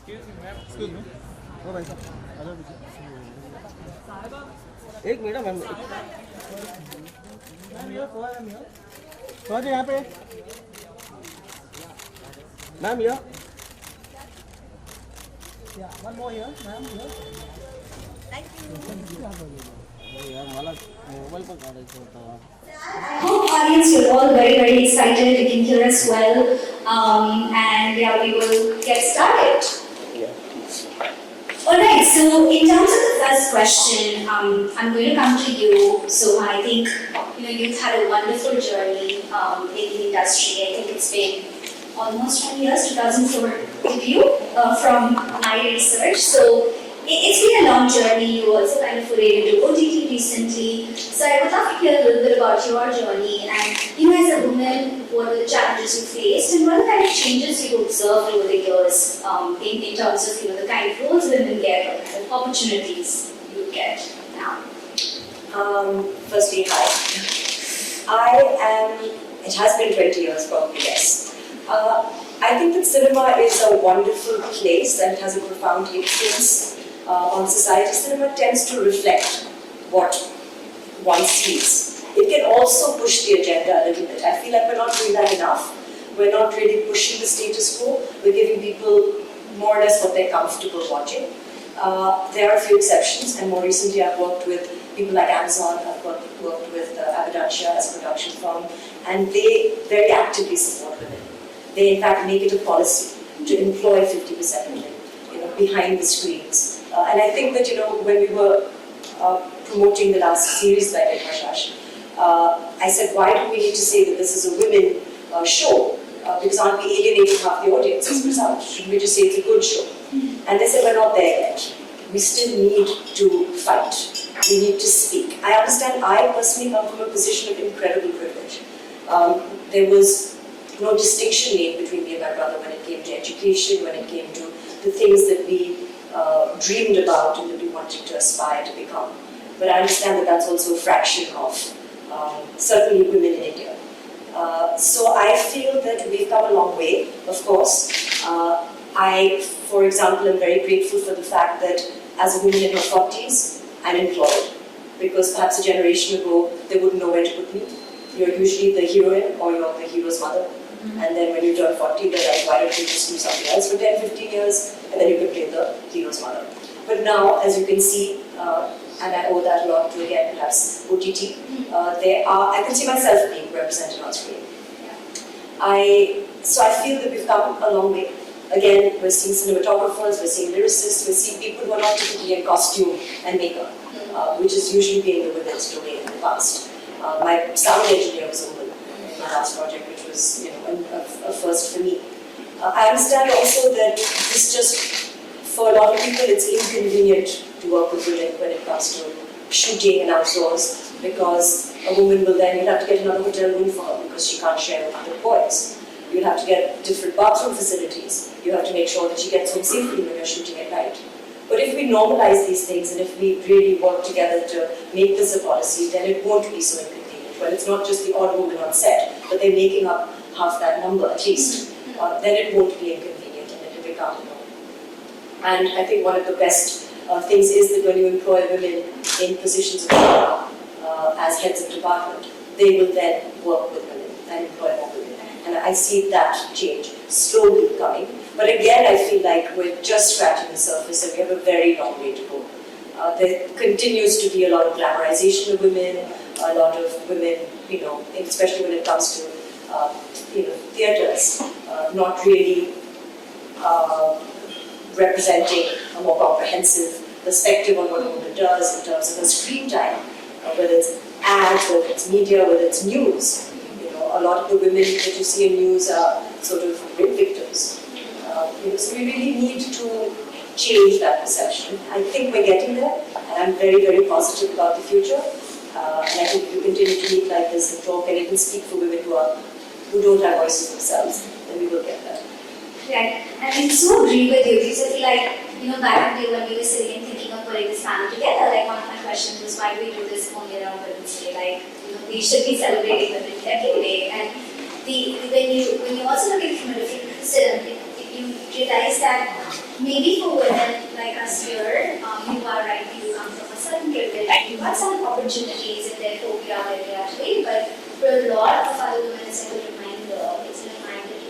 Excuse me. ओ भाई साहब, आ जाओ पीछे। एक मिनट मैम। सोहा जी यहाँ पे। मैम यहाँ। One more here, ma'am. यार मला मोबाईल पण काढायचा होता. Hope audience, you're all very, very excited. You can hear us well. And yeah, we will get started. Alright, so in terms of the first question, I'm going to come to you. So I think you've had a wonderful journey in the industry. I think it's been almost 10 years, 2004 debut from my research. So it's been a long journey. You also kind of forayed into OTT recently. So I would love to hear a little bit about your journey and as a woman, what are the challenges you faced and what are the kind of changes you observed over the years in terms of the kind of roles women get or the kind of opportunities you get now? Firstly, hi. It has been 20 years probably, yes. I think that cinema is a wonderful place and has a profound influence on society. Cinema tends to reflect what one sees. It can also push the agenda a little bit. I feel like we're not doing that enough. We're not really pushing the status quo. We're giving people more or less what they're comfortable watching. There are a few exceptions, and more recently I've worked with people like Amazon, I've worked with Abidancia as a production firm, and they very actively support women. They in fact make it a policy to employ 50% women behind the screens. And I think that when we were promoting the last series by Mishra, I said, why do we need to say that this is a women show? Because aren't we alienating half the audience as a result? Shouldn't we just say it's a good show? And they said, we're not there yet. We still need to fight. We need to speak. I understand I personally come from a position of incredible privilege. There was no distinction made between me and my brother when it came to education, when it came to the things that we dreamed about and that we wanted to aspire to become. But I understand that that's also a fraction of certainly women in India. So I feel that we've come a long way, of course. I, for example, am very grateful for the fact that as a woman in her 40s, I'm employed. Because perhaps a generation ago, they wouldn't know where to put me. You're usually the heroine or you're the hero's mother. And then when you turn 40, they're like, why don't you just do something else for 10, 15 years? And then you can play the hero's mother. But now, as you can see, and I owe that a lot to, again, perhaps OTT, I can see myself being represented on screen. So I feel that we've come a long way. Again, we're seeing cinematographers, we're seeing lyricists, we're seeing people who are not typically in costume and makeup, which has usually been the women's domain in the past. My sound engineer was a woman in my last project, which was a first for me. I understand also that this just, for a lot of people, it's inconvenient to work with women when it comes to shooting and outdoors, because a woman will then, you'll have to get another hotel room for her because she can't share with other boys. You'll have to get different bathroom facilities. You have to make sure that she gets home safely when you're shooting at night. But if we normalize these things and if we really work together to make this a policy, then it won't be so inconvenient. Well, it's not just the odd woman on set, but they're making up half that number at least. Then it won't be inconvenient and it will become normal. And I think one of the best things is that when you employ women in positions of power as heads of department, they will then work with women and employ more women. And I see that change slowly coming. But again, I feel like we're just scratching the surface and we have a very long way to go. There continues to be a lot of glamorization of women, a lot of women, especially when it comes to theatres, not really representing a more comprehensive perspective on what a woman does in terms of her screen time, whether it's ads, whether it's media, whether it's news. A lot of the women that you see in news are sort of rape victims. So we really need to change that perception. I think we're getting there, and I'm very, very positive about the future. And I think if we continue to meet like this and talk and even speak for women who don't have voices themselves, then we will get there. Right, and I so agree with you because I feel like, back in the day when we were sitting and thinking of putting this panel together, like one of my questions was, why do we do this only around Women's Day? Like, we should be celebrating women every day. And when you also look at it from a different perspective, you realize that maybe for women like us here, you are right, you come from a certain privilege, you got some opportunities and therefore we are where we are today, but for a lot of other women, it's a reminder, to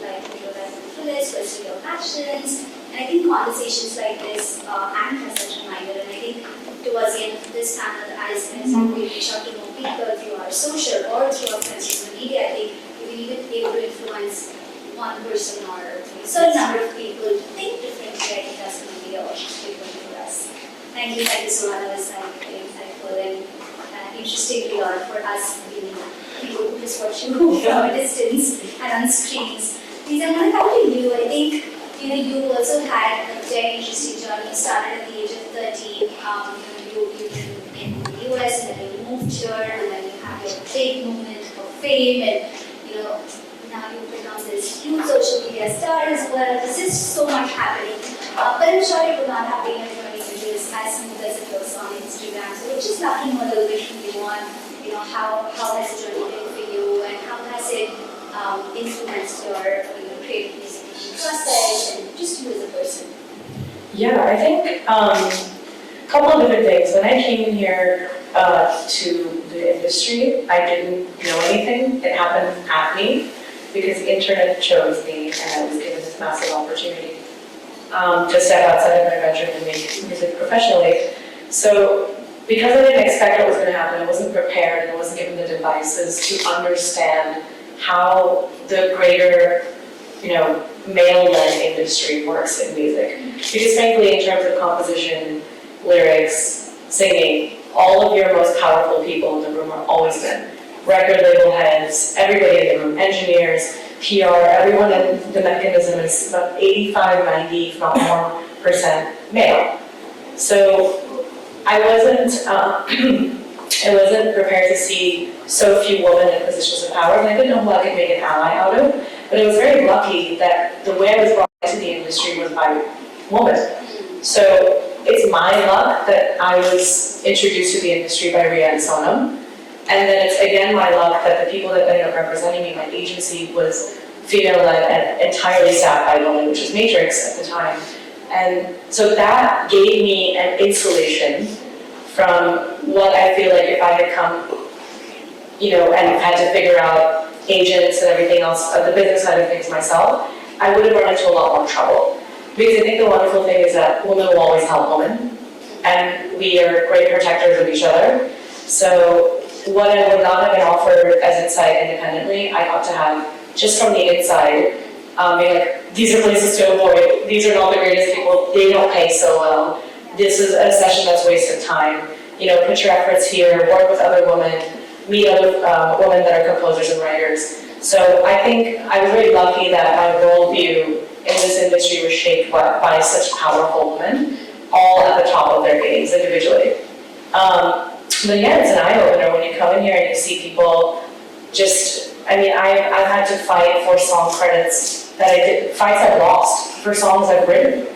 like, that privilege, pursue your passions, and I think conversations like this act as such a reminder, and I think towards the end of this panel, as we reach out to more people through our social or through our friends social media, I think we've even able to influence one person or a certain number of people to think differently. I think that's going to be a big one for us. Thank you Soha. That was very insightful and interesting to learn for us being people who just watch you from a distance and on screens. Please, I'm going to come to you. I think you also had a very interesting journey. You started at the age of 13. You in the US and then you moved here and then you have your big moment of fame and now you've become this huge social media star as well. There's just so much happening. But I'm sure it would not have been a journey which is as smooth as it looks on Instagram. So we're just knocking a little bit from you on, how has the journey been for you and how has it influenced your creative music process and just you as a person? Yeah, I think a couple of different things. When I came in here to the industry, I didn't know anything. It happened at me because the internet chose me and I was given this massive opportunity to step outside of my bedroom and make music professionally. So because I didn't expect what was going to happen, I wasn't prepared and I wasn't given the devices to understand how the greater, male-led industry works in music. Because frankly, in terms of composition, lyrics, singing, all of your most powerful people in the room are always men. Record label heads, everybody in the room, engineers, PR, everyone in the mechanism is about 85, 90, if not more, % male. So I wasn't prepared to see so few women in positions of power, and I didn't know who I could make an ally out of. But I was very lucky that the way I was brought into the industry was by women. So it's my luck that I was introduced to the industry by Ria and Sonam. And then it's again my luck that the people that ended up representing me, my agency, was female-led and entirely staffed by women, which was Matrix at the time. And so that gave me an insulation from what I feel like if I had come, and had to figure out agents and everything else, the business side of things myself, I would have run into a lot more trouble. Because I think the wonderful thing is that women will always help women, and we are great protectors of each other. So what I would not have been offered as insight independently, I got to have just from the inside, being like, these are places to avoid, these are not the greatest people, they don't pay so well, this is a session that's a waste of time, put your efforts here, work with other women, meet other women that are composers and writers. So I think I was very lucky that my worldview in this industry was shaped by such powerful women, all at the top of their games individually. But yeah, it's an eye-opener when you come in here and you see people I've had to fight for song credits fights I've lost for songs I've written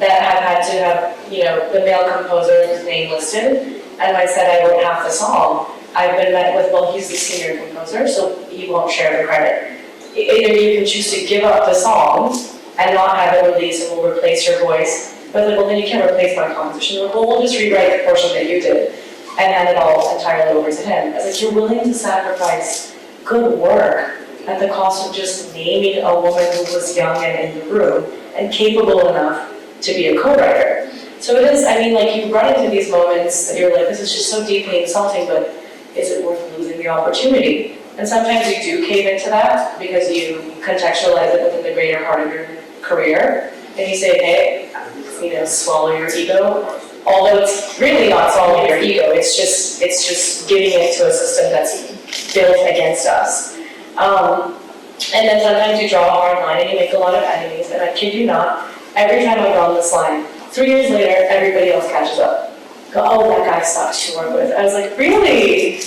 that have had to have, the male composer's name listed, and I said I wrote half the song. I've been met with, well, he's the senior composer, so he won't share the credit. Either you can choose to give up the song and not have it released and we'll replace your voice, but well, then you can't replace my composition. Well, we'll just rewrite the portion that you did and hand it all entirely over to him. I was like, you're willing to sacrifice good work at the cost of just naming a woman who was young and in the room and capable enough to be a co-writer. So it is, you run into these moments that you're like, this is just so deeply insulting, but is it worth losing the opportunity? And sometimes you do cave into that because you contextualize it within the greater part of your career, and you say, hey, swallow your ego. Although it's really not swallowing your ego, it's just giving it to a system that's built against us. And then sometimes you draw a hard line and you make a lot of enemies, and I kid you not, every time I've drawn this line, 3 years later, everybody else catches up. Go, oh, that guy sucks to work with. I was like, really?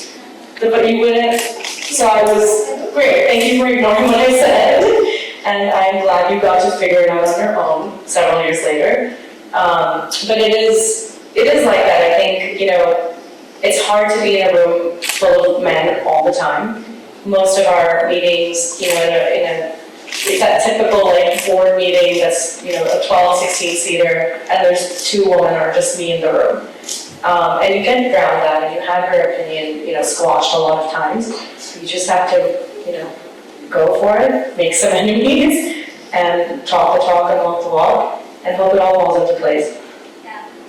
But you wouldn't? So I was, great, thank you for ignoring what I said. And I'm glad you got to figure it out on your own several years later. But it is like that. I think, it's hard to be in a room full of men all the time. Most of our meetings, in a it's that typical like board meeting that's, a 12, 16 seater, and there's 2 women or just me in the room. And you can ground that, and you have her opinion, squashed a lot of times. You just have to, go for it, make some enemies, and talk the talk and walk the walk, and hope it all falls into place.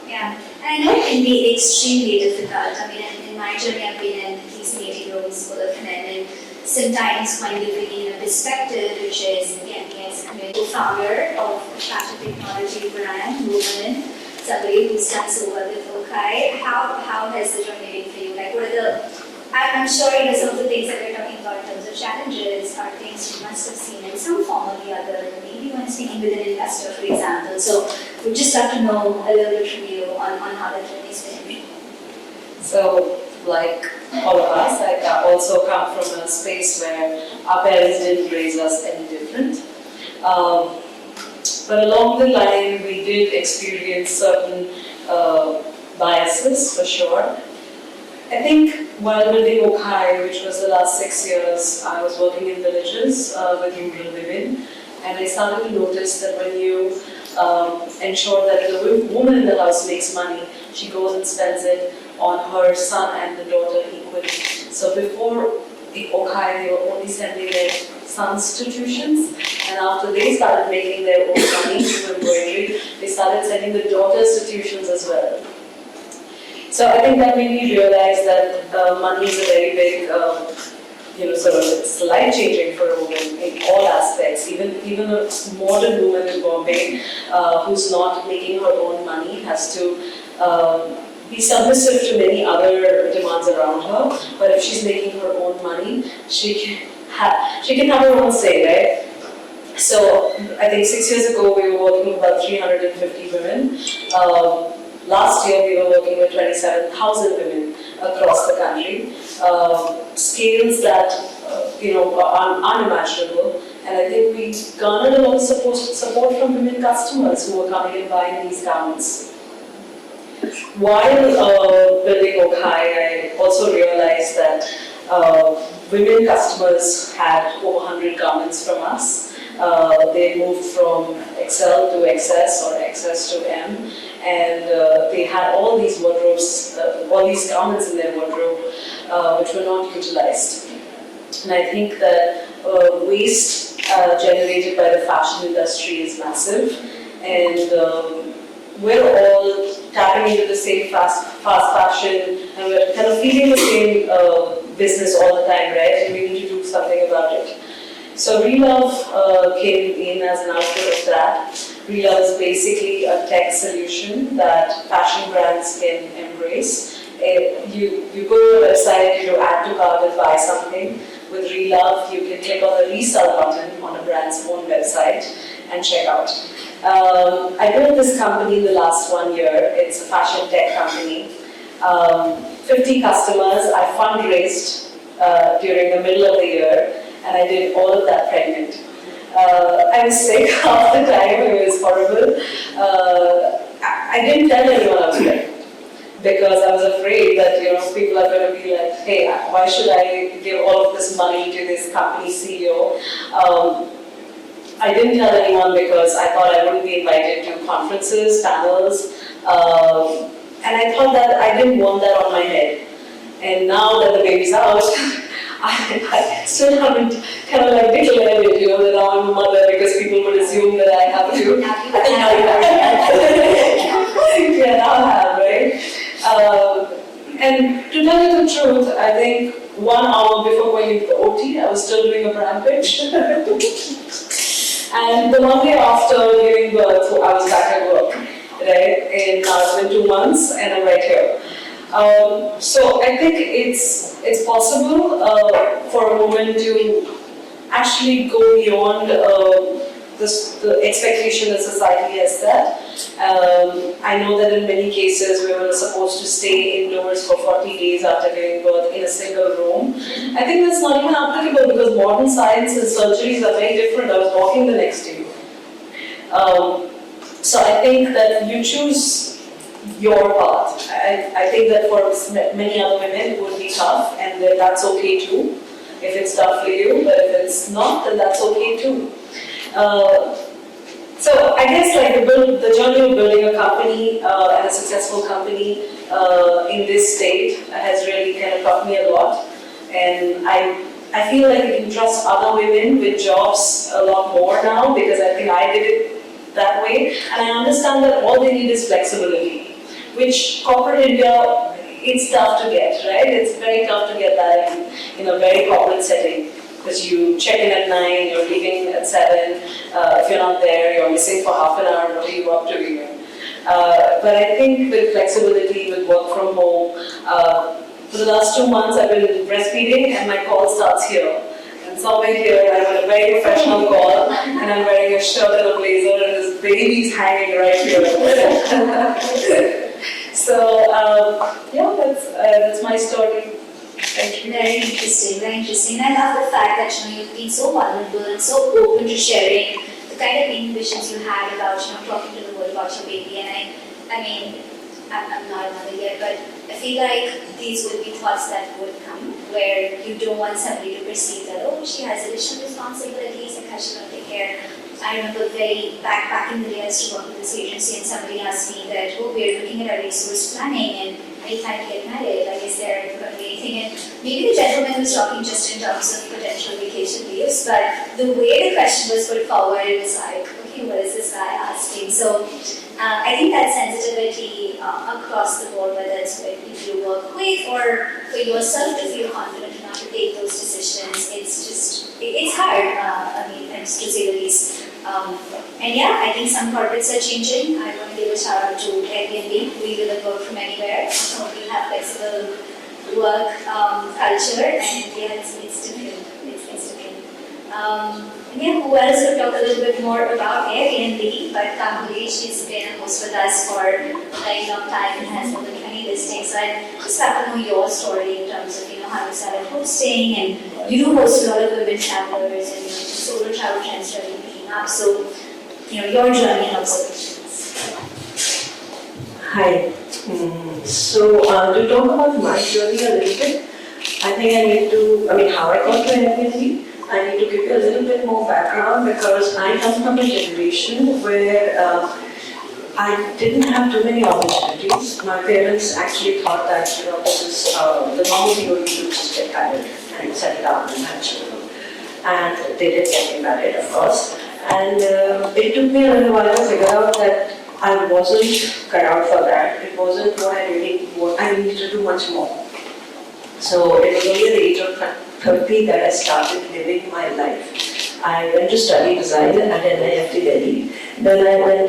Yeah. And I know it can be extremely difficult. I mean, in my journey, I've been in these meeting rooms full of men, and sometimes kind of bringing a perspective, which is, again, yes, I'm a co-founder of a fashion technology brand, woman, somebody who's done so well with Okai. How has the journey been for you? Like, what are I'm sure some of the things that we're talking about in terms of challenges are things you must have seen in some form or the other, maybe when speaking with an investor, for example. So we'd just love to know a little bit from you on how that journey's been. So, like all of us, I also come from a space where our parents didn't raise us any different. But along the line, we did experience certain biases, for sure. I think while building Okai, which was the last 6 years, I was working in villages with rural women, and I started to notice that when you ensure that the woman in the house makes money, she goes and spends it on her son and the daughter equally. So before Okai, they were only sending their sons to tuitions, and after they started making their own money through embroidery, they started sending the daughters to tuitions as well. So I think that made me realize that money is a very big, sort of it's life-changing for a woman in all aspects. Even a modern woman in Bombay who's not making her own money has to be submissive to many other demands around her. But if she's making her own money, she can have her own say, right? So I think 6 years ago we were working with about 350 women. Last year we were working with 27,000 women across the country. Scales that are unimaginable, and I think we garnered a lot of support from women customers who were coming and buying these garments. While building Okai, I also realized that women customers had over 100 garments from us. They moved from XL to XS or XS to M, and they had all these wardrobes, all these garments in their wardrobe, which were not utilized. And I think that waste generated by the fashion industry is massive, and we're all tapping into the same fast fashion, and we're kind of feeding the same business all the time, right? And we need to do something about it. So Relove came in as an output of that. Relove is basically a tech solution that fashion brands can embrace. You go to a website, you do add to cart and buy something. With Relove, you can click on the resell button on a brand's own website and check out. I built this company in the last 1 year. It's a fashion tech company. 50 customers. I fundraised during the middle of the year, and I did all of that pregnant. I was sick half the time, it was horrible. I didn't tell anyone I was pregnant because I was afraid that people are going to be like, hey, why should I give all of this money to this company CEO? I didn't tell anyone because I thought I wouldn't be invited to conferences, panels, and I thought that I didn't want that on my head. And now that the baby's out, I still haven't kind of like declared it, that now I'm a mother, because people would assume that I have to. Yeah, now I have, right? And to tell you the truth, I think 1 hour before going into the OT, I was still doing a brand pitch. And the Monday after giving birth, I was back at work, right? And now it's been 2 months, and I'm right here. So I think it's possible for a woman to actually go beyond the expectation that society has set. I know that in many cases women are supposed to stay indoors for 40 days after giving birth in a single room. I think that's not even applicable because modern science and surgeries are very different. I was walking the next day. So I think that you choose your path. I think that for many other women it would be tough, and that's okay too, if it's tough for you, but if it's not, then that's okay too. So I guess like the journey of building a company and a successful company in this state has really kind of taught me a lot, and I feel like I can trust other women with jobs a lot more now because I think I did it that way, and I understand that all they need is flexibility, which corporate India, it's tough to get, right? It's very tough to get that in a very corporate setting. Because you check in at 9, you're leaving at 7, if you're not there, you're missing for half an hour, what are you up to even? But I think with flexibility, with work from home, for the last 2 months I've been breastfeeding and my call starts here. And somewhere here I'm at a very professional call and I'm wearing a shirt and a blazer and this baby's hanging right here. So yeah, that's my story. Thank you. Very interesting, very interesting. And I love the fact that you've been so vulnerable and so open to sharing the kind of inhibitions you had about talking to the world about your baby. And I mean, I'm not a mother yet, but I feel like these would be thoughts that would come where you don't want somebody to perceive that, oh, she has additional responsibilities and she will take care. I remember back in the day I used to work with this agency and somebody asked me that, oh, we're looking at our resource planning and anytime you get married, like is there going to be anything? And maybe the gentleman was talking just in terms of potential vacation leaves, but the way the question was put forward, it was like, okay, what is this guy asking? So I think that sensitivity across the board, whether it's with people you work with or for yourself to feel confident enough to take those decisions, it's hard, to say the least. And yeah, I think some corporates are changing. I want to give a shout out to Airbnb. We will work from anywhere. We have flexible work culture, and yeah, it's different. It's different. And yeah, who else will talk a little bit more about Airbnb? But Kamali, she's been a host with us for a very long time and has more than 20 listings. So I just have to know your story in terms of how you started hosting, and you do host a lot of women travelers and solo travel trends really picking up. So your journey and observations. Hi. So to talk about my journey a little bit, I think how I got to Airbnb, I need to give you a little bit more background because I come from a generation where I didn't have too many opportunities. My parents actually thought that this is the normal thing would be to just get married and settle down and have children. And they did get me married, of course. And it took me a little while to figure out that I wasn't cut out for that. It wasn't what I needed to do much more. So it was only at the age of 30 that I started living my life. I went to study design at NIFT Delhi. Then I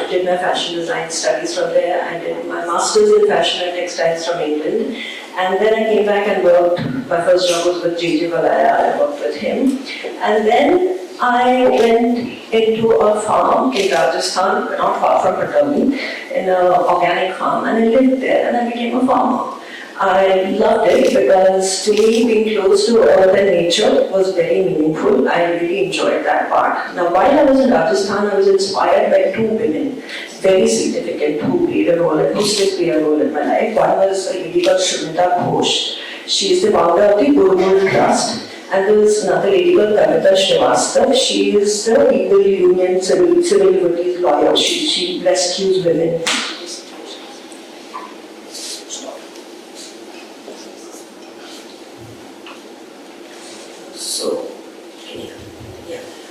did my fashion design studies from there. I did my master's in fashion and textiles from England. And then I came back and worked. My first job was with J.J. Valaya. I worked with him. And then I went into a farm in Rajasthan, not far from Patani, in an organic farm, and I lived there and I became a farmer. I loved it because to me being close to earth and nature was very meaningful. I really enjoyed that part. Now while I was in Rajasthan, I was inspired by two women, very significant, who played a role and who still play a role in my life. One was a lady called Shrimita Ghosh. She is the founder of the Gurumul Trust. And there was another lady called Kavita Srivastav. She is the Equal Union Civil Liberties lawyer. She rescues women.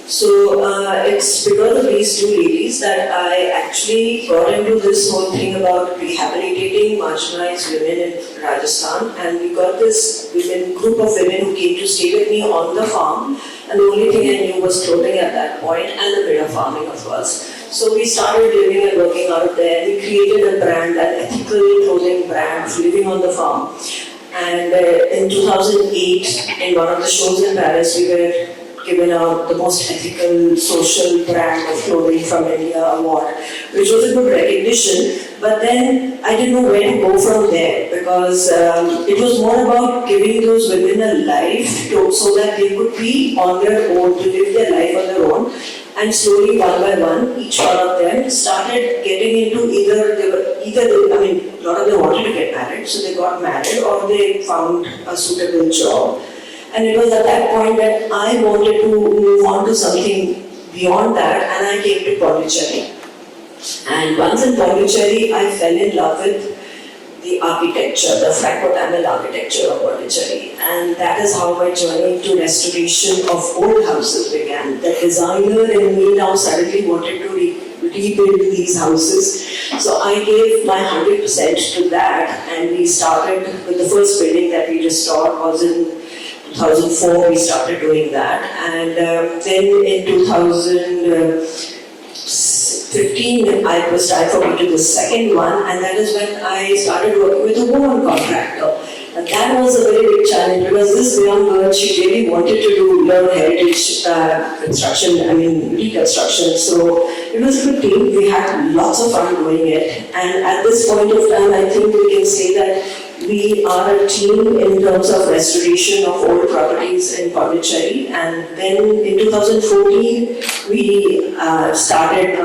So it's because of these two ladies that I actually got into this whole thing about rehabilitating marginalized women in Rajasthan, and we got this group of women who came to stay with me on the farm, and the only thing I knew was clothing at that point and a bit of farming, of course. So we started living and working out there. We created a brand, an ethical clothing brand, living on the farm. And in 2008, in one of the shows in Paris, we were given the most ethical social brand of clothing from India award, which was a good recognition. But then I didn't know where to go from there because it was more about giving those women a life so that they could be on their own, to live their life on their own. And slowly, one by one, each one of them started getting into a lot of them wanted to get married, so they got married or they found a suitable job. And it was at that point that I wanted to move on to something beyond that, and I came to Pondicherry. And once in Pondicherry, I fell in love with the architecture, the Franco-Tamil architecture of Pondicherry. And that is how my journey into restoration of old houses began. The designer in me now suddenly wanted to rebuild these houses. So I gave my 100% to that, and we started with the first building that we restored was in 2004, we started doing that. And then in 2015, it was time for me to do the second one, and that is when I started working with a woman contractor. And that was a very big challenge because this young girl, she really wanted to learn heritage construction, reconstruction. So it was a good team. We had lots of fun doing it. And at this point of time, I think we can say that we are a team in terms of restoration of old properties in Pondicherry. And then in 2014, we started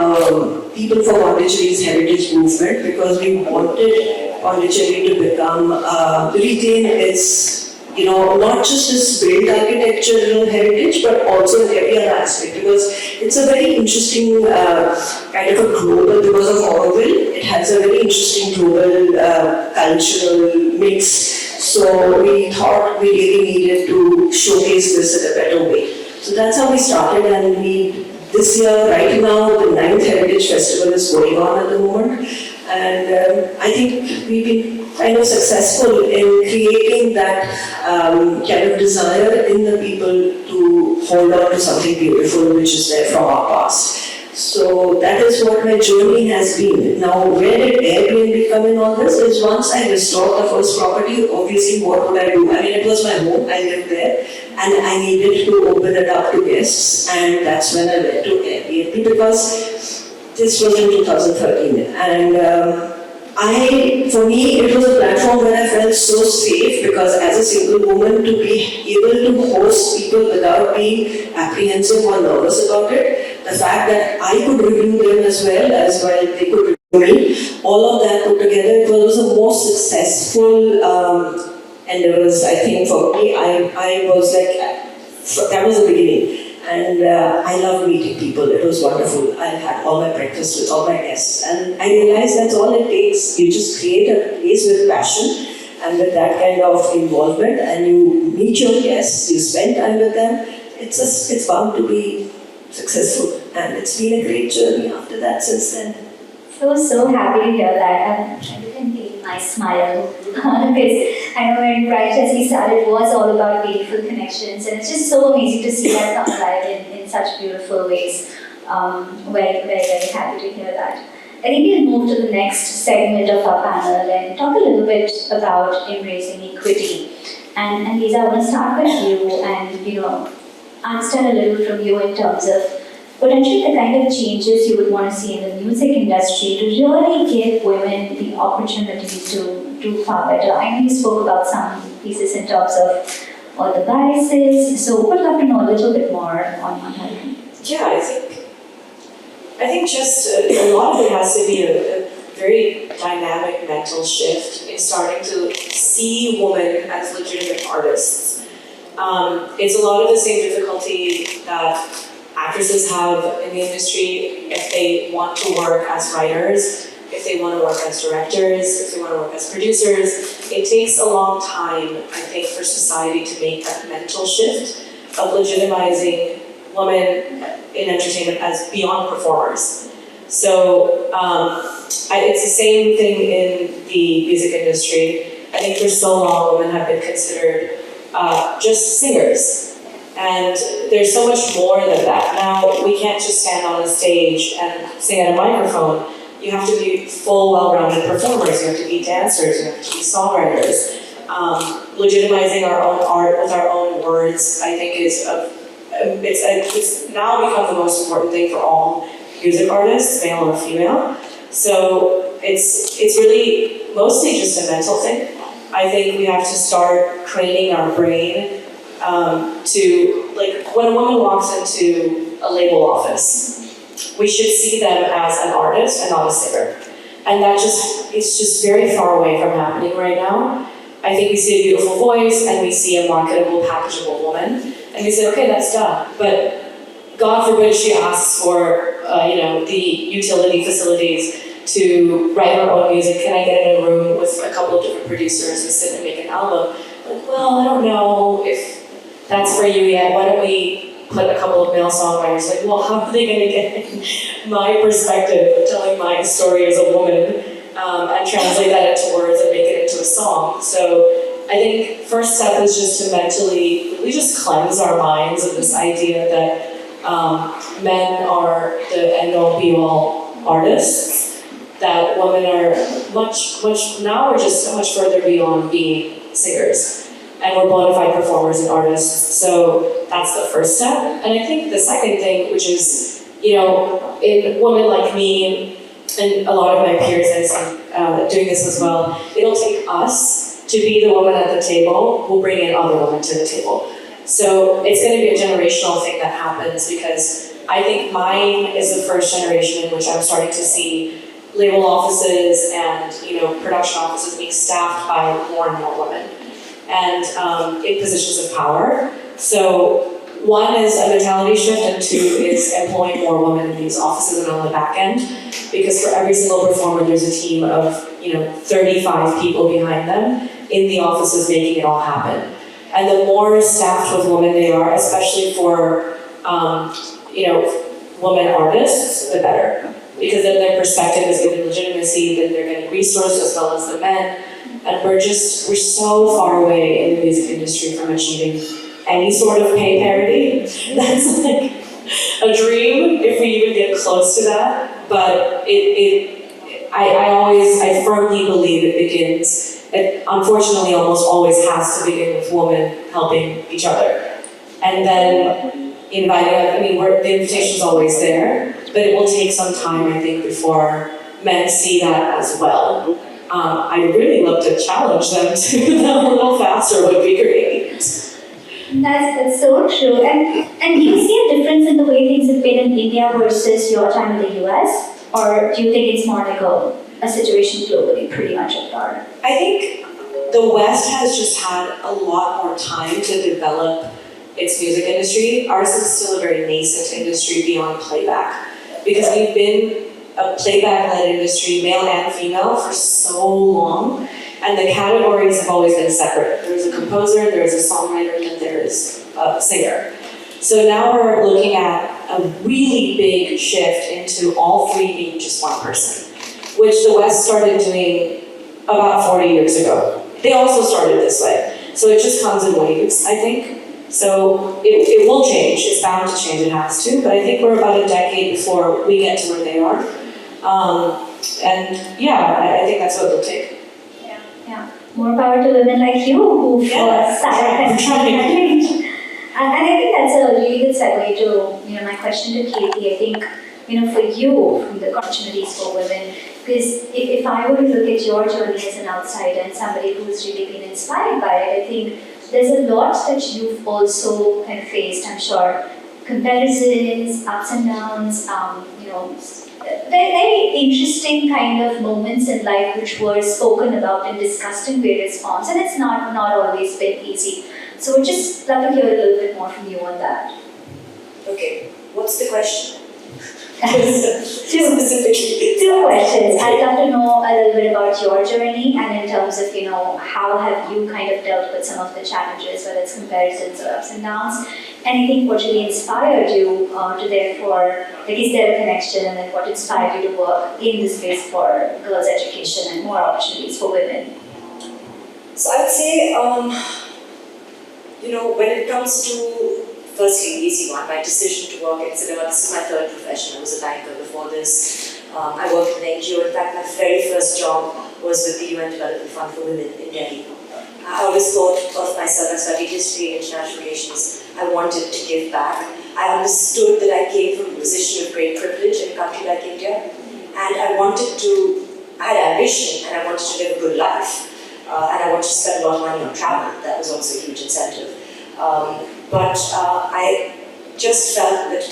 People for Pondicherry's Heritage Movement because we wanted Pondicherry to become, retain its, not just its built architectural heritage, but also in every other aspect, because it's a very interesting kind of a global, because of Orwell, it has a very interesting global cultural mix. So we thought we really needed to showcase this in a better way. So that's how we started, and this year, right now, the 9th Heritage Festival is going on at the moment. And I think we've been kind of successful in creating that kind of desire in the people to hold on to something beautiful which is there from our past. So that is what my journey has been. Now, where did Airbnb come in all this? Is once I restored the first property, obviously what would I do? It was my home, I lived there, and I needed to open it up to guests, and that's when I went to Airbnb, because this was in 2013, and for me, it was a platform where I felt so safe, because as a single woman, to be able to host people without being apprehensive or nervous about it, the fact that I could review them as well they could review me, all of that put together, it was the most successful endeavors, I think, for me. I was like, that was the beginning. And I love meeting people. It was wonderful. I had all my breakfast with all my guests. And I realized that's all it takes. You just create a place with passion and with that kind of involvement, and you meet your guests, you spend time with them. It's bound to be successful. And it's been a great journey after that since then. So happy to hear that. I'm trying to contain my smile because I know when Bright as we started was all about meaningful connections, and it's just so amazing to see that come alive in such beautiful ways. Very, very happy to hear that. I think we'll move to the next segment of our panel and talk a little bit about embracing equity. And Lisa, I want to start with you and understand a little from you in terms of potentially the kind of changes you would want to see in the music industry to really give women the opportunity to do far better. I know you spoke about some pieces in terms of all the biases, so would love to know a little bit more on that. Yeah, I think just a lot of it has to be a very dynamic mental shift in starting to see women as legitimate artists. It's a lot of the same difficulty that actresses have in the industry if they want to work as writers, if they want to work as directors, if they want to work as producers. It takes a long time, I think, for society to make that mental shift of legitimizing women in entertainment as beyond performers. So it's the same thing in the music industry. I think for so long women have been considered just singers. And there's so much more than that. Now, we can't just stand on a stage and sing at a microphone. You have to be full, well-rounded performers. You have to be dancers. You have to be songwriters. Legitimizing our own art with our own words, I think, it's now become the most important thing for all music artists, male or female. So it's really mostly just a mental thing. I think we have to start training our brain to, like, when a woman walks into a label office, we should see them as an artist and not a singer. And it's just very far away from happening right now. I think we see a beautiful voice and we see a marketable, packageable woman, and we say, okay, that's done. But God forbid she asks for, the utility facilities to write her own music. Can I get in a room with a couple of different producers and sit and make an album? Like, well, I don't know if that's for you yet. Why don't we put a couple of male songwriters? Like, well, how are they going to get my perspective of telling my story as a woman and translate that into words and make it into a song? So I think first step is just to mentally really just cleanse our minds of this idea that men are the end-all be-all artists, that women are now we're just so much further beyond being singers, and we're bona fide performers and artists. So that's the first step. And I think the second thing, which is, in women like me and a lot of my peers doing this as well, it'll take us to be the woman at the table who bring in other women to the table. So it's going to be a generational thing that happens, because I think mine is the first generation in which I'm starting to see label offices and production offices being staffed by more and more women, and in positions of power. So one is a mentality shift, and two is employing more women in these offices and on the back end, because for every single performer there's a team of 35 people behind them in the offices making it all happen. And the more staffed with women they are, especially for women artists, the better. Because then their perspective is given legitimacy, then they're getting resourced as well as the men. And we're so far away in the music industry from achieving any sort of pay parity. That's like a dream if we even get close to that. But I firmly believe it begins. It unfortunately almost always has to begin with women helping each other. And then inviting, the invitation's always there, but it will take some time, I think, before men see that as well. I'd really love to challenge them to a little faster would be great. That's so true. And do you see a difference in the way things have been in India versus your time in the US? Or do you think it's more like a situation globally pretty much at par? I think the West has just had a lot more time to develop its music industry. Ours is still a very nascent industry beyond playback, because we've been a playback-led industry, male and female, for so long, and the categories have always been separate. There's a composer, there's a songwriter, and there's a singer. So now we're looking at a really big shift into all three being just one person, which the West started doing about 40 years ago. They also started this way. So it just comes in waves, I think. So it will change. It's bound to change. It has to. But I think we're about a decade before we get to where they are. And yeah, I think that's what it'll take. Yeah. More power to women like you who started change. And I think that's a really good segue to my question to Katie. I think for you, from the opportunities for women, because if I were to look at your journey as an outsider and somebody who's really been inspired by it, I think there's a lot that you've also kind of faced. I'm sure comparisons, ups and downs, very interesting kind of moments in life which were spoken about and discussed in various forms, and it's not always been easy. So we'd just love to hear a little bit more from you on that. Okay, what's the question? Two questions. I'd love to know a little bit about your journey, and in terms of, how have you kind of dealt with some of the challenges, whether it's comparisons or ups and downs. And I think what really inspired you to therefore, is there a connection, and then what inspired you to work in the space for girls' education and more opportunities for women? So I'd say, when it comes to, firstly, the easy one, my decision to work in cinema. This is my third profession. I was a banker before this. I worked in an NGO. In fact, my very first job was with the UN Development Fund for Women in Delhi. I always thought of myself, I studied history and international relations. I wanted to give back. I understood that I came from a position of great privilege in a country like India. And I had ambition, and I wanted to live a good life. And I wanted to spend a lot of money on travel. That was also a huge incentive. But I just felt that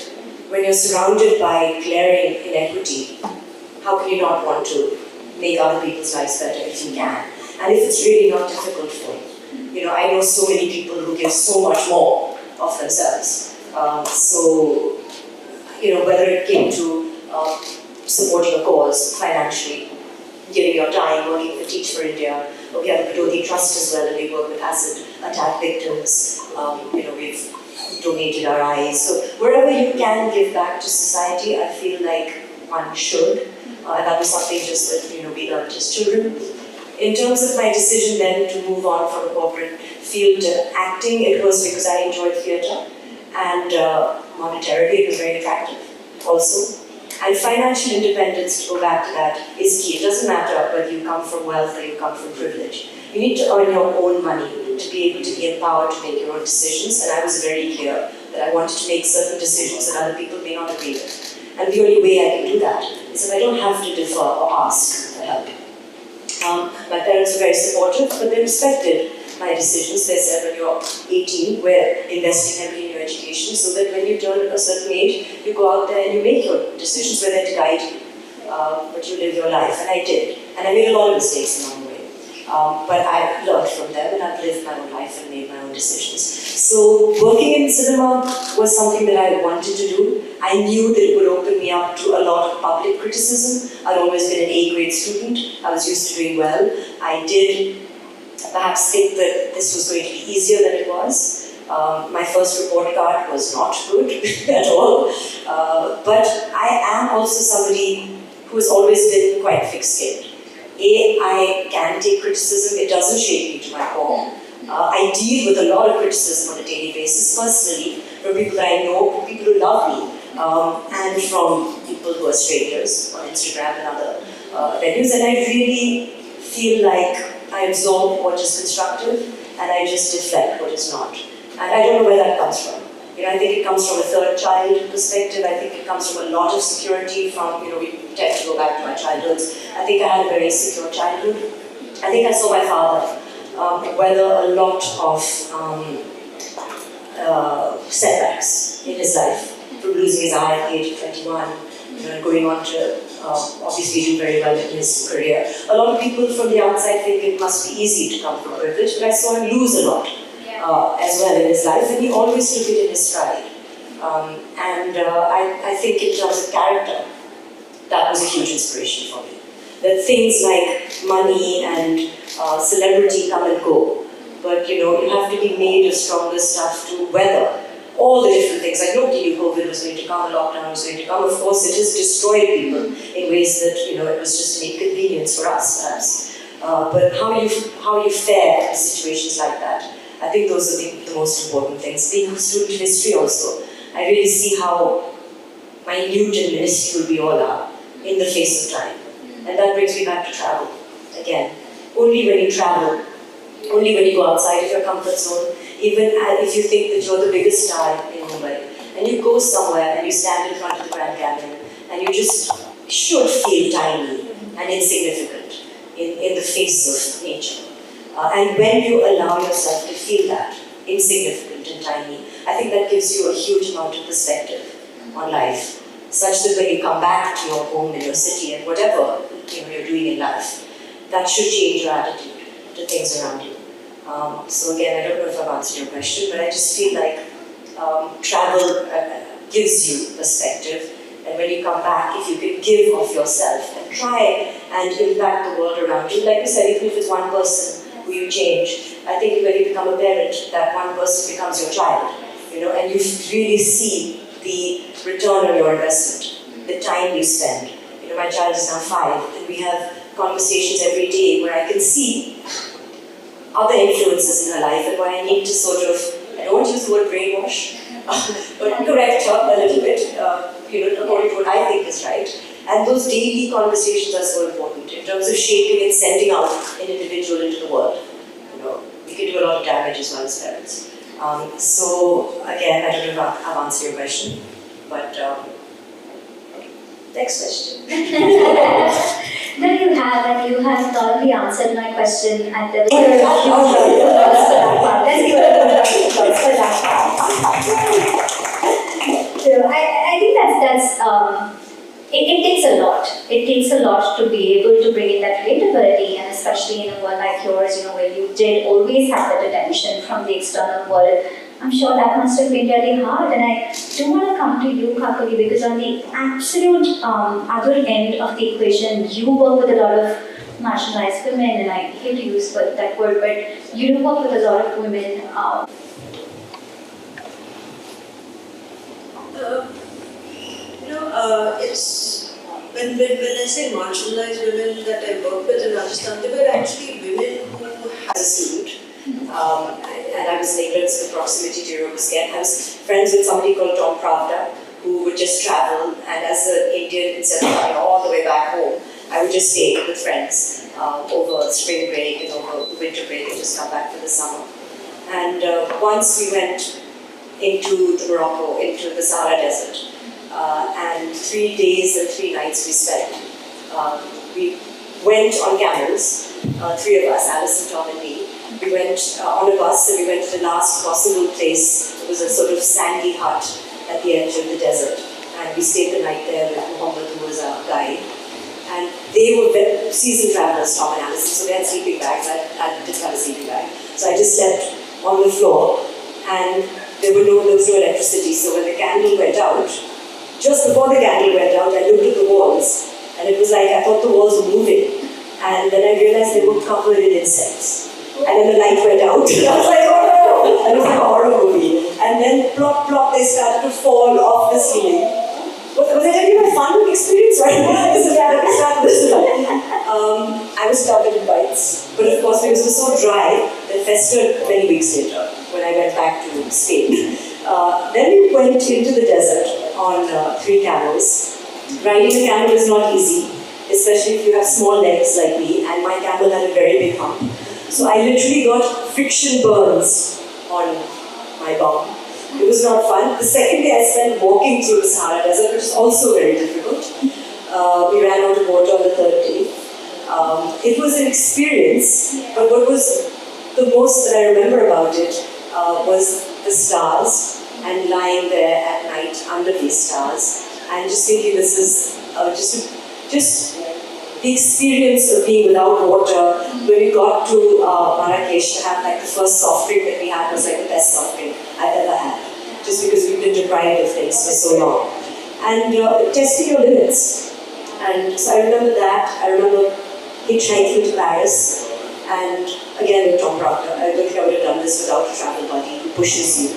when you're surrounded by glaring inequity, how can you not want to make other people's lives better if you can? And if it's really not difficult for you. I know so many people who give so much more of themselves. So whether it came to supporting a cause financially, giving your time, working for Teach for India. We have the Padoti Trust as well, and we work with acid attack victims. We've donated our eyes. So wherever you can give back to society, I feel like one should. And that was something just that we learned as children. In terms of my decision then to move on from the corporate field to acting, it was because I enjoyed theatre, and monetarily it was very attractive also. And financial independence, to go back to that, is key. It doesn't matter whether you come from wealth or you come from privilege. You need to earn your own money to be able to be empowered to make your own decisions. And I was very clear that I wanted to make certain decisions that other people may not agree with. And the only way I can do that is if I don't have to defer or ask for help. My parents were very supportive, but they respected my decisions. They said, when you're 18, we're investing heavily in your education, so that when you turn a certain age, you go out there and you make your decisions. We're there to guide you, but you live your life. And I did. And I made a lot of mistakes along the way. But I learned from them, and I've lived my own life and made my own decisions. So working in cinema was something that I wanted to do. I knew that it would open me up to a lot of public criticism. I'd always been an A-grade student. I was used to doing well. I did perhaps think that this was going to be easier than it was. My first report card was not good at all. But I am also somebody who has always been quite thick-skinned. I can take criticism, it doesn't shake me to my core. I deal with a lot of criticism on a daily basis, personally, from people that I know, from people who love me, and from people who are strangers on Instagram and other venues. And I really feel like I absorb what is constructive and I just deflect what is not. And I don't know where that comes from. I think it comes from a third child perspective. I think it comes from a lot of security from, we tend to go back to my childhoods. I think I had a very secure childhood. I think I saw my father weather a lot of setbacks in his life, from losing his eye at the age of 21, and going on to obviously do very well in his career. A lot of people from the outside think it must be easy to come from privilege, but I saw him lose a lot. As well in his life, and he always took it in his stride. I think in terms of character, that was a huge inspiration for me. That things like money and celebrity come and go, but you have to be made of stronger stuff to weather all the different things. I nobody knew COVID was going to come, a lockdown was going to come. Of course, it has destroyed people in ways that it was just an inconvenience for us, perhaps. But how you fare in situations like that, I think those are the most important things. Being a student of history also, I really see how minute and minuscule we all are in the face of time. And that brings me back to travel. Again, only when you travel, only when you go outside of your comfort zone, even if you think that you're the biggest star in Mumbai, and you go somewhere and you stand in front of the Grand Canyon, and you just should feel tiny and insignificant in the face of nature. And when you allow yourself to feel that, insignificant and tiny, I think that gives you a huge amount of perspective on life, such that when you come back to your home in your city and whatever you're doing in life, that should change your attitude to things around you. So again, I don't know if I've answered your question, but I just feel like travel gives you perspective. And when you come back, if you can give of yourself and try and impact the world around you, like you said, even if it's one person who you change, I think when you become a parent, that one person becomes your child, and you really see the return on your investment, the time you spend. My child is now 5, and we have conversations every day where I can see other influences in her life and why I need to sort of, I don't want to use the word brainwash, but correct her a little bit, according to what I think is right. And those daily conversations are so important in terms of shaping and sending out an individual into the world. We can do a lot of damage as well as parents. So again, I don't know if I've answered your question, but next question. No, you have, and you have thoroughly answered my question at the So I think that's it takes a lot. It takes a lot to be able to bring in that relatability, and especially in a world like yours, where you did always have that attention from the external world. I'm sure that must have been really hard. And I do want to come to you, Kakali, because on the absolute other end of the equation, you work with a lot of marginalized women, and I hate to use that word, but you do work with a lot of women. It's when I say marginalized women that I work with in Rajasthan, they were actually women who had a suit. And I was in England, so the proximity to Europe was again. I was friends with somebody called Tom Pravda, who would just travel, and as an Indian, instead of coming all the way back home, I would just stay with friends over spring break and over winter break and just come back for the summer. And once we went into Morocco, into the Sahara Desert, and 3 days and 3 nights we spent. We went on camels, 3 of us, Alice and Tom and me. We went on a bus and we went to the last possible place. It was a sort of sandy hut at the edge of the desert. And we stayed the night there with Muhammad, who was our guide. And they were seasoned travelers, Tom and Alice, so they had sleeping bags. I didn't have a sleeping bag. So I just slept on the floor, and there was no electricity. So when the candle went out, just before the candle went out, I looked at the walls, and it was like I thought the walls were moving. And then I realized they were covered in insects. And then the light went out, and I was like, oh no! And it was like a horror movie. And then plop, plop, they started to fall off the ceiling. Was I telling you my fun experience, right? I was covered in bites. But of course, because it was so dry, it festered many weeks later when I went back to Spain. Then we went into the desert on 3 camels. Riding a camel is not easy, especially if you have small legs like me, and my camel had a very big hump. So I literally got friction burns on my bum. It was not fun. The second day I spent walking through the Sahara Desert, which is also very difficult. We ran out of water on the 3rd day. It was an experience, but what was the most that I remember about it was the stars and lying there at night under these stars and just thinking this is just the experience of being without water. When we got to Marrakesh to have like the first soft drink that we had was like the best soft drink I've ever had, just because we've been deprived of things for so long. And testing your limits. And so I remember that. I remember hitchhiking to Paris, and again with Tom Proctor. I don't think I would have done this without a travel buddy who pushes you.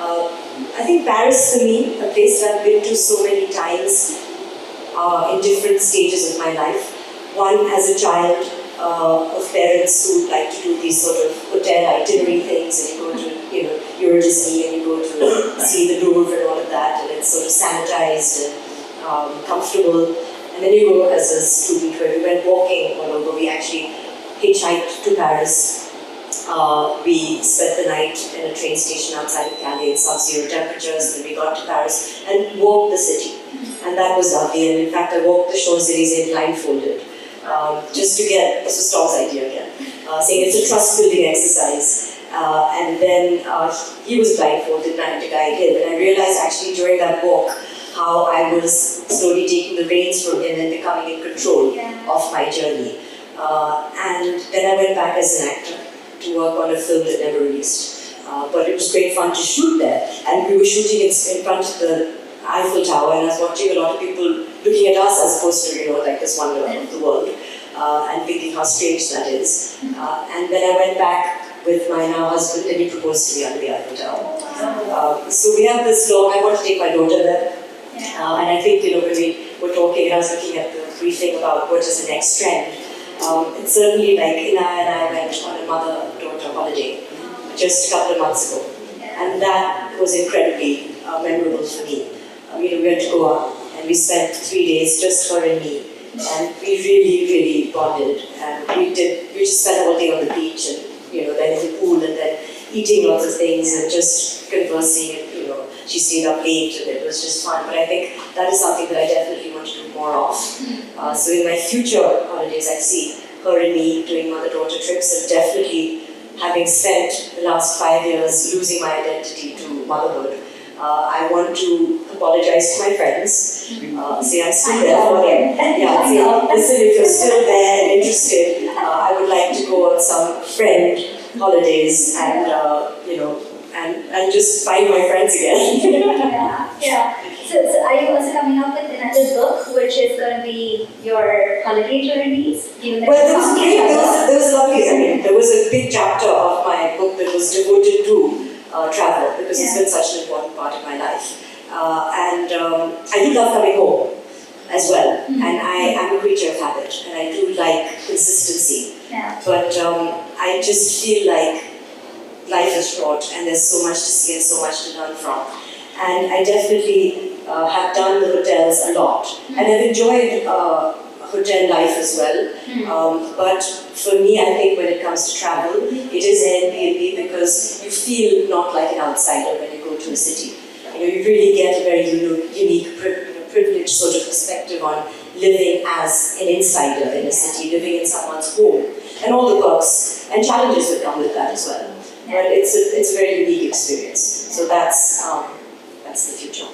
I think Paris for me, a place that I've been to so many times in different stages of my life. One as a child of parents who like to do these sort of hotel itinerary things, and you go to Euro Disney and you go to see the Louvre and all of that, and it's sort of sanitized and comfortable. And then you go as a student where we went walking all over. We actually hitchhiked to Paris. We spent the night in a train station outside of Candid in sub-zero temperatures. Then we got to Paris and walked the city. And that was lovely. And in fact, I walked the Champs-Élysées blindfolded. Just to get, this was Tom's idea again, saying it's a trust-building exercise. And then he was blindfolded and I had to guide him. And I realized actually during that walk how I was slowly taking the reins from him and becoming in control of my journey. And then I went back as an actor to work on a film that never released. But it was great fun to shoot there. And we were shooting in front of the Eiffel Tower, and I was watching a lot of people looking at us as opposed to, like this wonder of the world, and thinking how strange that is. And then I went back with my now husband, and he proposed to me under the Eiffel Tower. So we have this long, I want to take my daughter there. And I think, when we were talking, I was looking at the briefing about what is the next trend. It's certainly like Ina and I went on a mother-daughter holiday just a couple of months ago. And that was incredibly memorable for me. We went to Goa and we spent 3 days just her and me. And we really, really bonded. And we just spent all day on the beach and, then in the pool and then eating lots of things and just conversing. And, she stayed up late and it was just fun. But I think that is something that I definitely want to do more of. So in my future holidays, I see her and me doing mother-daughter trips, and definitely having spent the last 5 years losing my identity to motherhood. I want to apologize to my friends, say I'm still there for them. Say, listen, if you're still there and interested, I would like to go on some friend holidays and and I'll just find my friends again. Yeah. So are you also coming up with another book, which is going to be your holiday journeys? Given that Well, you there was found great. each other? There was lovely. I mean, there was a big chapter of my book that was devoted to travel because it's been such an important part of my life. And I do love coming home as well. And I am a creature of habit, and I do like consistency. Yeah. But I just feel like life is short, and there's so much to see and so much to learn from. And I definitely have done the hotels a lot, and I've enjoyed hotel life as well. But for me, I think when it comes to travel, it is Airbnb because you feel not like an outsider when you go to a city. You know, you really get a very unique, privileged sort of perspective on living as an insider in a city, living in someone's home, and all the perks and challenges that come with that as well. But it's a very unique experience. So that's the future.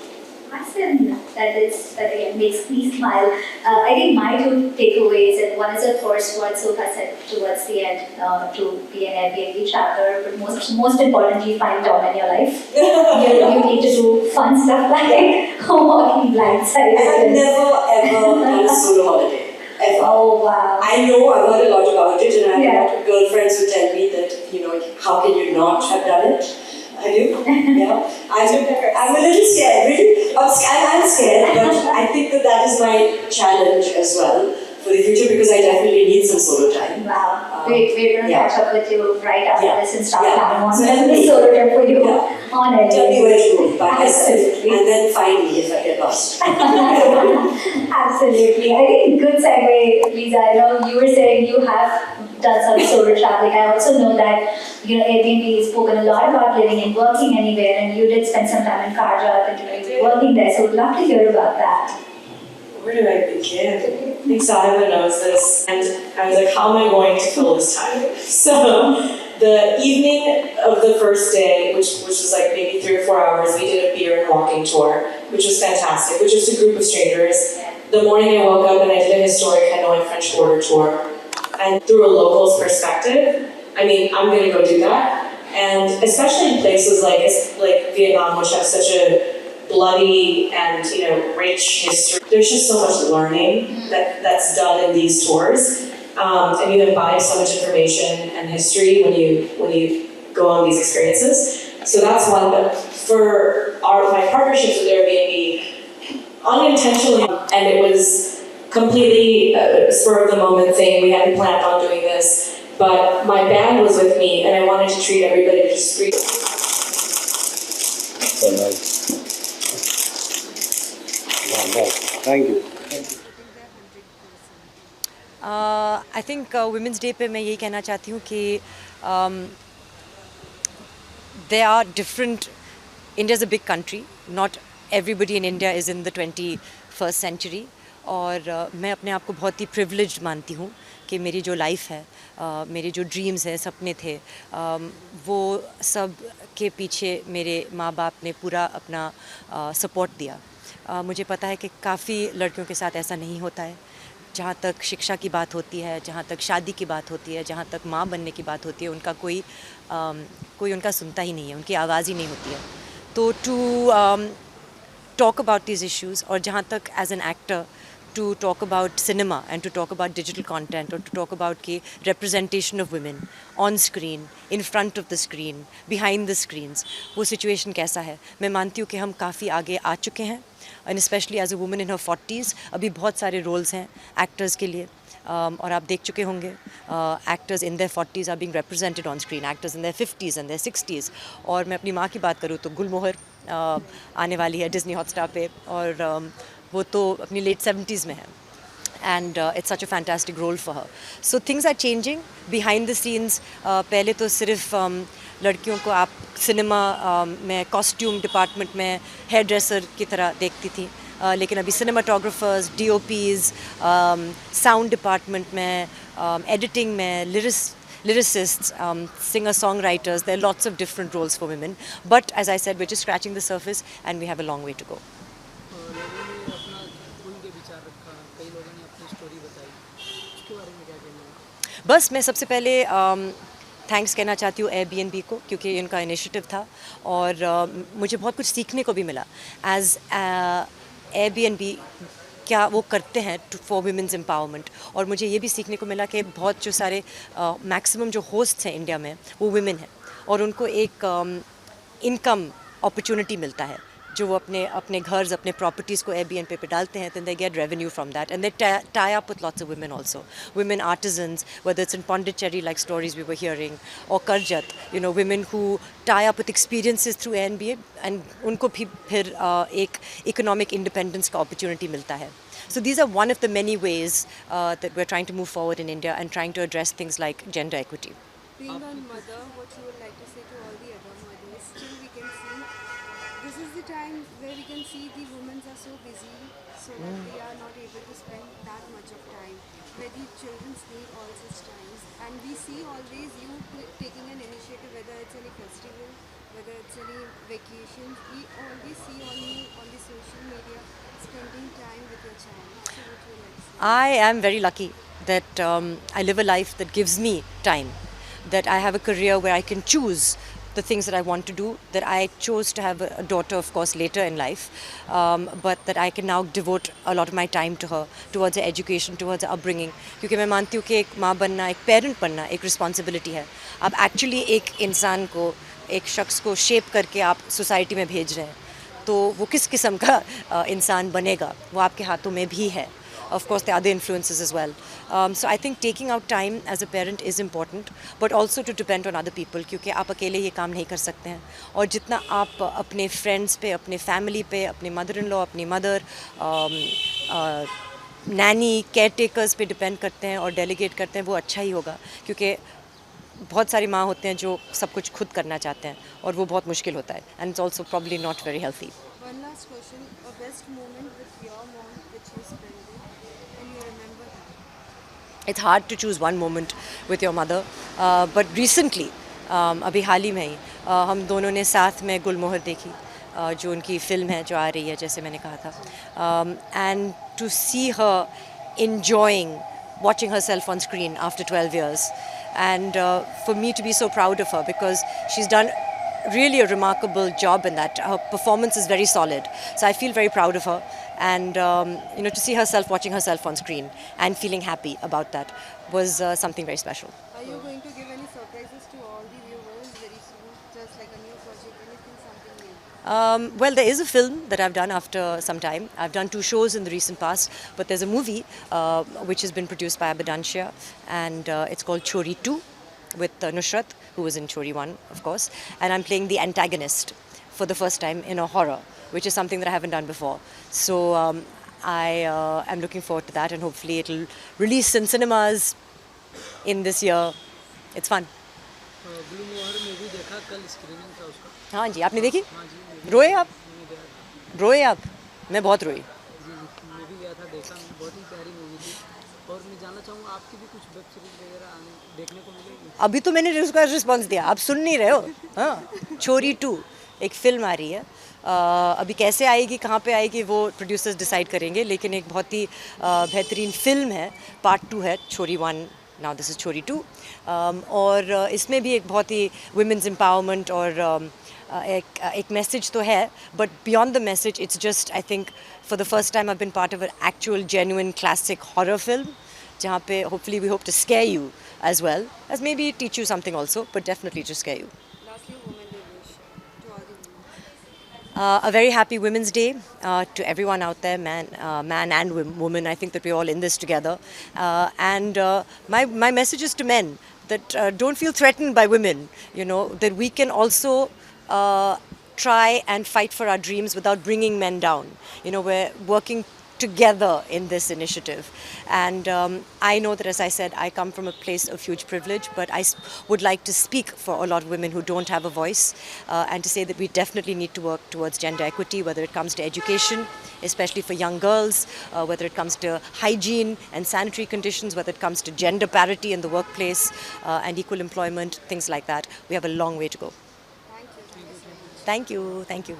Awesome. That again makes me smile. I think my two takeaways, and one is of course what Soha said towards the end, to be an Airbnb traveler, but most importantly, find Tom in your life. You need to do fun stuff like walking blindsided. I've never ever done a solo holiday. Ever. Oh wow. I know, I've heard a lot about it, and I have a lot of girlfriends who tell me that, you know, how can you not have done it? Have you? Yeah. I'm a little scared, really. I'm scared, but I think that is my challenge as well for the future because I definitely need some solo time. Wow. We're going to catch up with you right after this and start planning one So tell me, solo trip for you on it. Tell me where to go by myself, Absolutely. and then find me if I get lost. Absolutely. I think good segue, Lisa. I know you were saying you have done some solo traveling. I also know that Airbnb has spoken a lot about living and working anywhere, and you did spend some time in Karja and working there. So we'd love to hear about that. Where do I begin? I think Simon knows this, and I was like, how am I going to fill this time? So the evening of the first day, which was like maybe 3 or 4 hours, we did a beer and walking tour, which was fantastic, which was a group of strangers. The morning I woke up and I did a historic Hanoi French Quarter tour. And through a local's perspective, I mean, I'm going to go do that. And especially in places like Vietnam, which have such a bloody and rich history. There's just so much learning that's done in these tours, and you imbibe so much information and history when you go on these experiences. So that's one. But for my partnerships with Airbnb, unintentionally, and it was completely a spur of the moment thing. We hadn't planned on doing this, but my band was with me, and I wanted to treat everybody just free. So nice. Thank you. I think Women's Day पे मैं यही कहना चाहती हूँ कि there are different. India is a big country. Not everybody in India is in the 21st century. और मैं अपने आप को बहुत ही privileged मानती हूँ कि मेरी जो life है, मेरे जो dreams हैं, सपने थे, वो सब के पीछे मेरे माँ बाप ने पूरा अपना support दिया. मुझे पता है कि काफ़ी लड़कियों के साथ ऐसा नहीं होता है. जहाँ तक शिक्षा की बात होती है, जहाँ तक शादी की बात होती है, जहाँ तक माँ बनने की बात होती है, उनका कोई उनका सुनता ही नहीं है, उनकी आवाज़ ही नहीं होती है. तो to talk about these issues, और जहाँ तक as an actor to talk about cinema and to talk about digital content, or to talk about the representation of women on screen, in front of the screen, behind the screens, वो situation कैसा है. मैं मानती हूँ कि हम काफ़ी आगे आ चुके हैं, and especially as a woman in her 40s, अभी बहुत सारे roles हैं actors के लिए. और आप देख चुके होंगे actors in their 40s are being represented on screen, actors in their 50s and their 60s. और मैं अपनी माँ की बात करूँ तो गुलमोहर आने वाली है डिज़नी हॉटस्टार पे, और वो तो अपनी late 70s में है. And it's such a fantastic role for her. So things are changing behind the scenes. पहले तो सिर्फ लड़कियों को आप सिनेमा में कॉस्ट्यूम डिपार्टमेंट में हेयर ड्रेसर की तरह देखती थी, लेकिन अभी सिनेमाटोग्राफर्स, DOPs, साउंड डिपार्टमेंट में, एडिटिंग में, lyricists, singer-songwriters, there are lots of different roles for women. But as I said, we're just scratching the surface and we have a long way to go. बस मैं सबसे पहले thanks कहना चाहती हूँ Airbnb को, क्योंकि इनका इनिशिएटिव था और मुझे बहुत कुछ सीखने को भी मिला एज Airbnb क्या वो करते हैं फॉर वीमेंस एम्पावरमेंट। और मुझे ये भी सीखने को मिला कि बहुत जो सारे मैक्सिमम जो होस्ट्स हैं इंडिया में वो वुमेन हैं और उनको एक इनकम अपॉर्चुनिटी मिलता है जो वो अपने घर्स अपने प्रॉपर्टीज़ को Airbnb पे डालते हैं, then they get revenue from that and they tie up with lots of women also, women artisans, whether it's in Pondicherry like stories we were hearing or Karjat, you know, women who tie up with experiences through Airbnb and उनको भी फिर एक economic independence का opportunity मिलता है. So these are one of the many ways that we're trying to move forward in India and trying to address things like gender equity. Being a mother, what you would like to say to all the other mothers? Still we can see, this is the time where we can see the women are so busy, so that they are not able to spend that much of time, where the children need all such times. And we see always you taking an initiative, whether it's any festival, whether it's any vacation, we always see on you on the social media, spending time with your child. So what you would like to say? I am very lucky that I live a life that gives me time, that I have a career where I can choose the things that I want to do, that I chose to have a daughter, of course, later in life, but that I can now devote a lot of my time to her, towards her education, towards her upbringing. क्योंकि मैं मानती हूँ कि एक माँ बनना, एक parent बनना एक रिस्पॉन्सिबिलिटी है. आप एक्चुअली एक इंसान को, एक शख्स को शेप करके आप सोसाइटी में भेज रहे हैं, तो वो किस किस्म का इंसान बनेगा वो आपके हाथों में भी है. Of course, there are other influences as well. So I think taking out time as a parent is important, but also to depend on other people, क्योंकि आप अकेले ये काम नहीं कर सकते हैं. और जितना आप अपने friends पे, अपने family पे, अपने mother-in-law, अपनी mother, nanny, caretakers पे depend करते हैं और delegate करते हैं, वो अच्छा ही होगा. क्योंकि बहुत सारी माँ होते हैं जो सब कुछ खुद करना चाहते हैं और वो बहुत मुश्किल होता है. And it's also probably not very healthy. One last question, a best moment with your mom which you spent it, and you remember that? It's hard to choose one moment with your mother, but recently, अभी हाल ही में ही हम दोनों ने साथ में गुलमोहर देखी, जो उनकी फिल्म है जो आ रही है जैसे मैंने कहा था, and to see her enjoying watching herself on screen after 12 years, and for me to be so proud of her because she's done really a remarkable job in that. Her performance is very solid, so I feel very proud of her, and you know, to see herself watching herself on screen and feeling happy about that was something very special. Are you going to give any surprises to all the viewers very soon, just like a new project, anything, something new? Well, there is a film that I've done after some time. I've done 2 shows in the recent past, but there's a movie which has been produced by Abadanshia, and it's called Chori 2 with Nusrat, who was in Chori 1, of course, and I'm playing the antagonist for the first time in a horror, which is something that I haven't done before. So I am looking forward to that, and hopefully it'll release in cinemas in this year. It's fun. Gulmohar movie देखा, कल screening था उसका. हाँ जी, आपने देखी? रोए आप? रोए आप? मैं बहुत रोई. मूवी गया था, देखा, बहुत ही प्यारी मूवी थी. और मैं जानना चाहूँगा आपकी भी कुछ वेब सीरीज वगैरह देखने को मिलेगी? अभी तो मैंने उसका रिस्पॉन्स दिया, आप सुन नहीं रहे हो. हाँ, छोरी 2 एक फिल्म आ रही है. अभी कैसे आएगी, कहाँ पे आएगी, वो प्रोड्यूसर्स डिसाइड करेंगे, लेकिन एक बहुत ही बेहतरीन फिल्म है. पार्ट 2 है, छोरी 1, नाउ दिस इज़ छोरी 2, और इसमें भी एक बहुत ही वुमेन्स एम्पावरमेंट और एक मैसेज तो है, but beyond the message it's just, I think for the first time I have been part of an actual genuine classic horror film, जहाँ पे hopefully we hope to scare you as well as maybe teach you something also, but definitely to scare you. Lastly, Women Day wish to all the women. A very happy Women's Day to everyone out there, man and woman. I think that we're all in this together. And my message is to men that don't feel threatened by women, you know, that we can also try and fight for our dreams without bringing men down. You know, we're working together in this initiative, and I know that, as I said, I come from a place of huge privilege, but I would like to speak for a lot of women who don't have a voice, and to say that we definitely need to work towards gender equity, whether it comes to education, especially for young girls, whether it comes to hygiene and sanitary conditions, whether it comes to gender parity in the workplace, and equal employment, things like that. We have a long way to go. Thank you. Thank you. Thank you.